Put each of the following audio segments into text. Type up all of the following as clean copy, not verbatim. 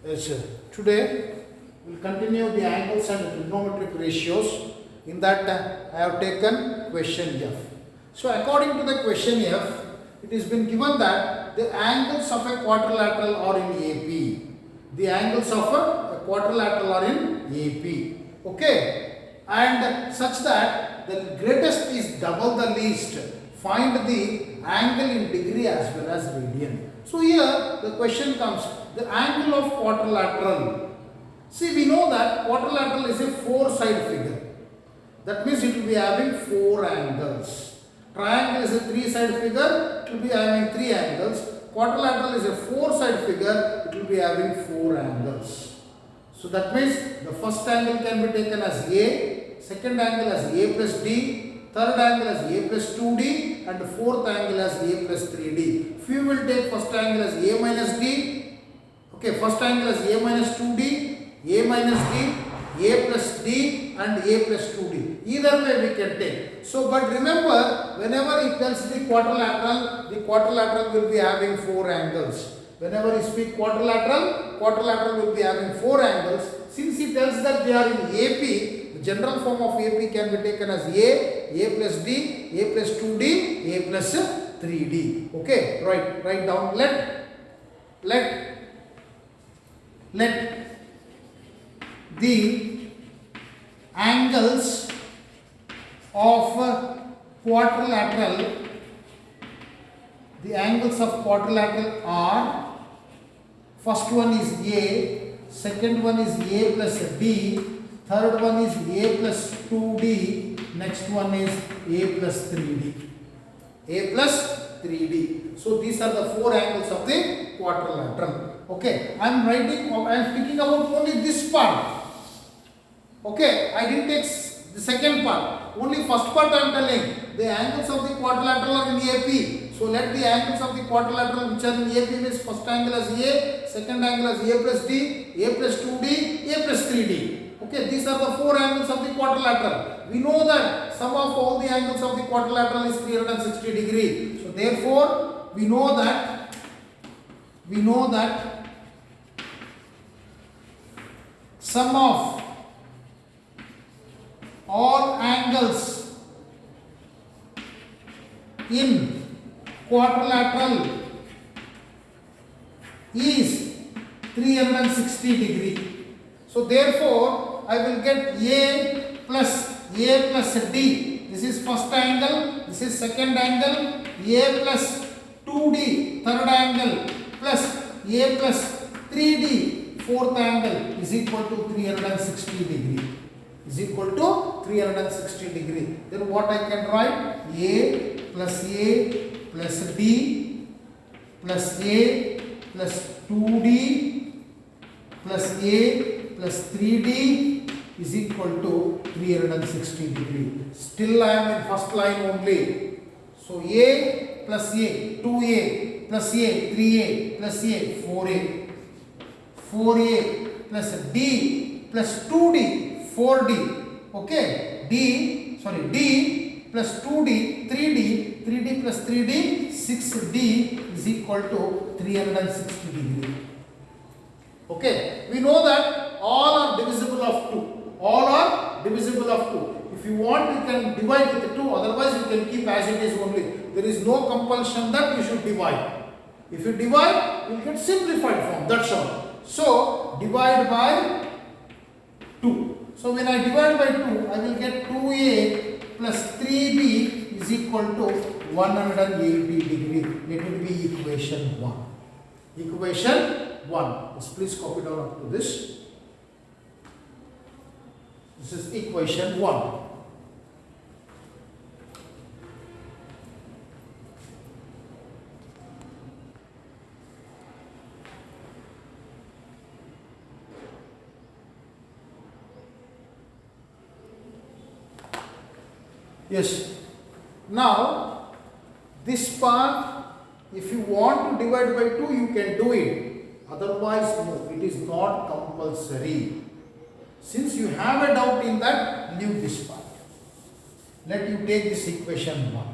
Yes, today we will continue the angles and trigonometric ratios. In that I have taken question F. So according to the question F, it has been given that the angles of a quadrilateral are in AP. The angles of a quadrilateral are in AP. Okay. And such that the greatest is double the least. Find the angle in degree as well as radian. So here the question comes, the angle of quadrilateral. See, we know that quadrilateral is a four-side figure. That means it will be having four angles. Triangle is a three-side figure, it will be having three angles. Quadrilateral is a four-side figure, it will be having four angles. So that means the first angle can be taken as A, second angle as A plus D, third angle as A plus 2D, and the fourth angle as A plus 3D. Few will take first angle as A minus D. Okay, first angle as A minus 2D, A minus D, A plus D, and A plus 2D. Either way we can take. So, but remember, whenever it tells the quadrilateral will be having four angles. Whenever you speak quadrilateral will be having four angles. Since it tells that they are in AP, the general form of AP can be taken as A plus D, A plus 2D, A plus 3D. Okay, write down. Let the angles of quadrilateral, are, first one is A, second one is A plus D, third one is A plus 2D, next one is A plus 3D. A plus 3D. So these are the four angles of the quadrilateral. Okay, I am speaking about only this part. Okay, I didn't take the second part. Only first part I am telling. The angles of the quadrilateral are in AP. So let the angles of the quadrilateral which are in AP means first angle as A, second angle as A plus D, A plus 2D, A plus 3D. Okay, these are the four angles of the quadrilateral. We know that sum of all the angles of the quadrilateral is 360 degree. So therefore, we know that sum of all angles in quadrilateral is 360 degree. So therefore, I will get A plus D. This is first angle, this is second angle, A plus 2D, third angle, plus A plus 3D, fourth angle is equal to 360 degree. Is equal to 360 degree. Then what I can write? A plus D plus A plus 2D plus A plus 3D is equal to 360 degree. Still I am in first line only. So A plus A, 2A plus A, 3A plus A, 4A. 4A plus D plus 2D, 4D. Okay, D plus 2D, 3D plus 3D, 6D is equal to 360 degree. Okay, we know that all are divisible of 2. All are divisible of 2. If you want, you can divide with 2, otherwise you can keep as it is only. There is no compulsion that you should divide. If you divide, you will get simplified form, that's all. So, divide by 2. So when I divide by 2, I will get 2A plus 3B is equal to 180 degree. Let it be equation 1. Equation 1. Yes, please copy down up to this. This is equation 1. Yes. Now, this part, if you want to divide by 2, you can do it. Otherwise, no, it is not compulsory. Since you have a doubt in that, leave this part. Let you take this equation 1.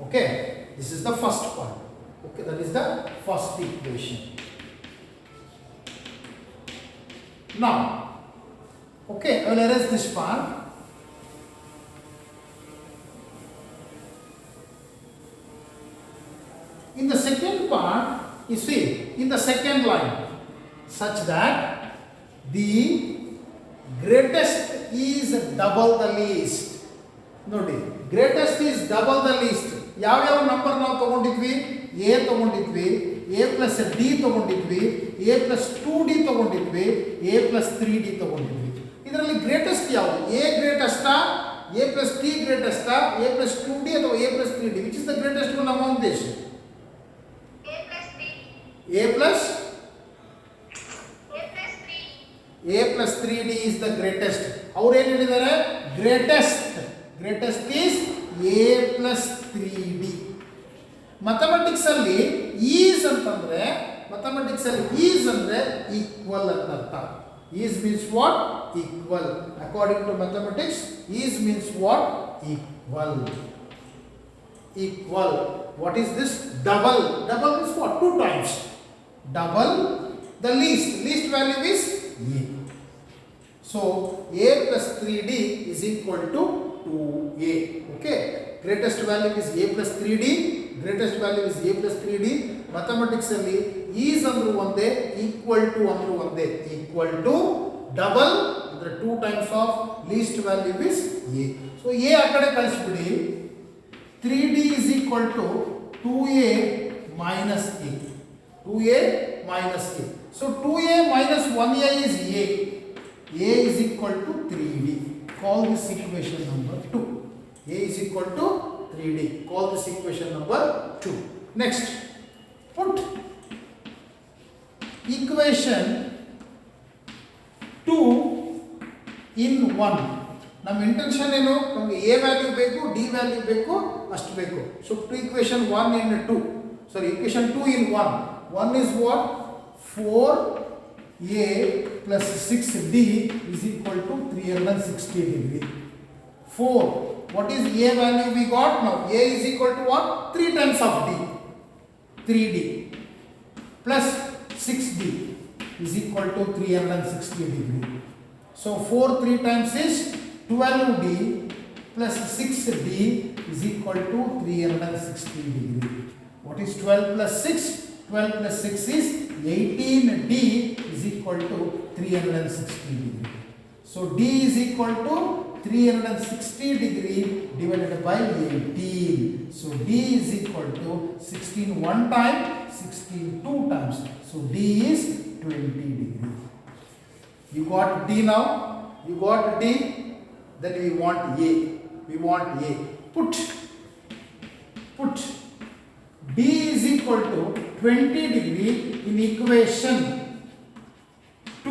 Okay, this is the first part. Okay, that is the first equation. Now, okay, I will erase this part. In the second part, you see, in the second line, such that the greatest is double the least. ನೋಡಿ, greatest is double the least. ಯಾವ್ಯಾವ number ನಾವು ತಗೊಂಡಿದ್ವಿ? a ತಗೊಂಡಿದ್ವಿ, a plus d ತಗೊಂಡಿದ್ವಿ, a plus 2d ತಗೊಂಡಿದ್ವಿ, a plus 3d ತಗೊಂಡಿದ್ವಿ. ಇದರಲ್ಲಿ greatest ಯಾವುದು? a greatest, a plus d greatest, a plus 2d ಅಥವಾ a plus 3d? Which is the greatest one among this? A plus 3d is the greatest. ಅವ್ರು ಏನು ಹೇಳಿದ್ದಾರೆ? greatest is a plus 3d. Mathematics ಅಲ್ಲಿ is ಅಂತಂದ್ರೆ equal ಅಂತ ಅರ್ಥ. Is means what? Equal. According to mathematics, is means what? Equal. What is this? Double is what? 2 times. Double the least value is a. So a plus 3d is equal to 2a. Okay, greatest value is a plus 3d. Mathematics ಅಲ್ಲಿ is ಅಂದ್ರು ಒಂದೇ, equal to ಅಂದ್ರು ಒಂದೇ. equal to double ಅಂದ್ರೆ 2 times of least value is a. So a ಆ ಕಡೆ ಕಳಿಸ್ಬಿಡಿ. 3d is equal to 2a minus a. 2a minus a. So 2a minus 1a is a. A is equal to 3d. Call this equation number 2. A is equal to 3d. Call this equation number 2. Next, put equation 2 in 1. ನಮ್ಮ intention ಏನು? ನಮಗೆ a value ಬೇಕು, d value ಬೇಕು, ಅಷ್ಟು ಬೇಕು. So put equation 1 in 2. Sorry, equation 2 in 1. 1 is what? 4a plus 6d is equal to 360 degree. 4. What is a value we got now? A is equal to what? 3 times of d. 3d plus 6d is equal to 360 degree. So 4 3 times is 12d plus 6d is equal to 360 degree. What is 12 plus 6? 12 plus 6 is 18d is equal to 360 degree. So d is equal to 360 degree divided by 18. So d is equal to 16 one time, 16 two times. So d is 20 degree. You got d now? You got d? Then we want a. Put d is equal to 20 degree in equation 2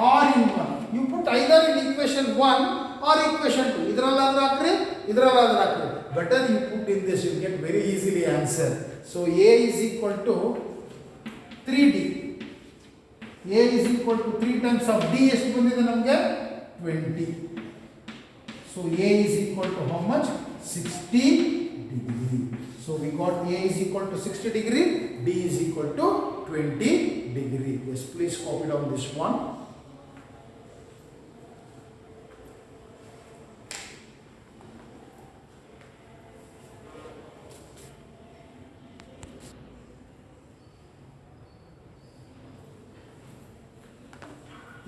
or in 1. You put either in equation 1 or equation 2. Idraladra hakri. Better you put in this, you get very easily answer. So a is equal to 3d. A is equal to 3 times of d. ಎಷ್ಟು ಬಂದಿದೆ ನಮಗೆ? 20. So a is equal to how much? 60 degree. So we got a is equal to 60 degree, d is equal to 20 degree. Yes, please copy down this one.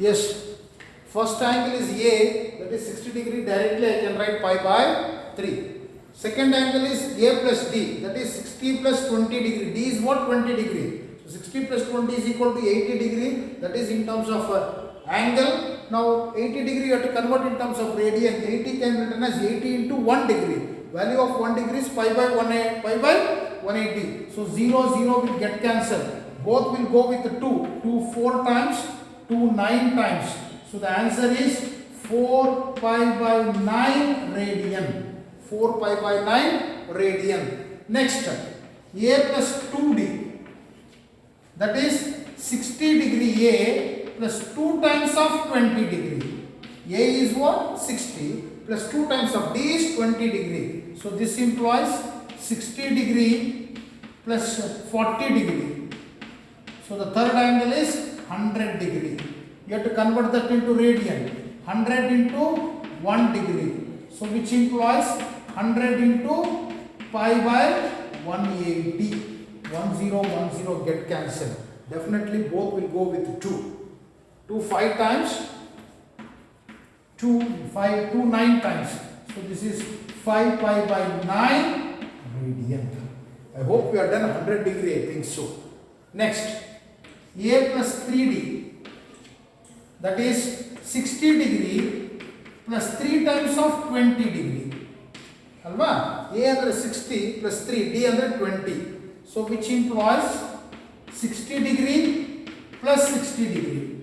Yes, first angle is a, that is 60 degree. Directly I can write pi by 3. Second angle is a plus d, that is 60 plus 20 degree. D is what? 20 degree. So 60 plus 20 is equal to 80 degree. That is in terms of angle. Now 80 degree you have to convert in terms of radian. 80 can be written as 80 into 1 degree. Value of 1 degree is pi by 180. So 0 will get cancelled. Both will go with 2. 2 4 times, 2 9 times. So the answer is 4 pi by 9 radian. 4 pi by 9 radian. Next, a plus 2d, that is 60 degree a plus 2 times of 20 degree. A is what? 60 plus 2 times of d is 20 degree. So this implies 60 degree plus 40 degree. So the third angle is 100 degree. you have to convert that into radian. 100 into 1 degree. So which implies 100 into pi by 180. 1010 get cancelled. Definitely both will go with 2. 2 5 times. 2 5 2 9 times. So this is 5 pi by 9 radian. I hope we are done 100 degree. I think so. Next, a plus 3d, that is 60 degree plus 3 times of 20 degree. Alva? A under 60 plus 3, d under 20. So which implies 60 degree plus 60 degree.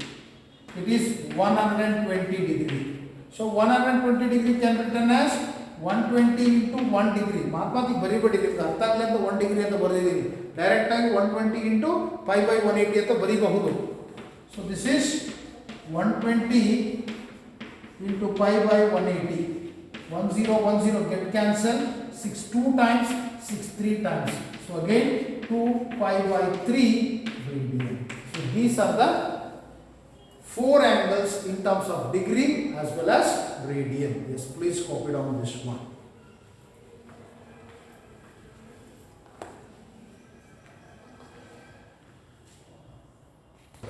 It is 120 degree. So 120 degree can written as 120 into 1 degree. Mathematics very big degree. ಅರ್ಥ ಆಗಲ್ಲ ಅಂತ 1 degree ಅಂತ ಬರೆದಿದ್ದೀನಿ. Direct ಆಗಿ 120 into pi by 180 ಅಂತ ಬರೀಬಹುದು. So this is 120 into pi by 180. 1010 get cancel. 6 2 times, 6 3 times. So again 2 pi by 3 radian. So these are the 4 angles in terms of degree as well as radian. Yes, please copy down this one.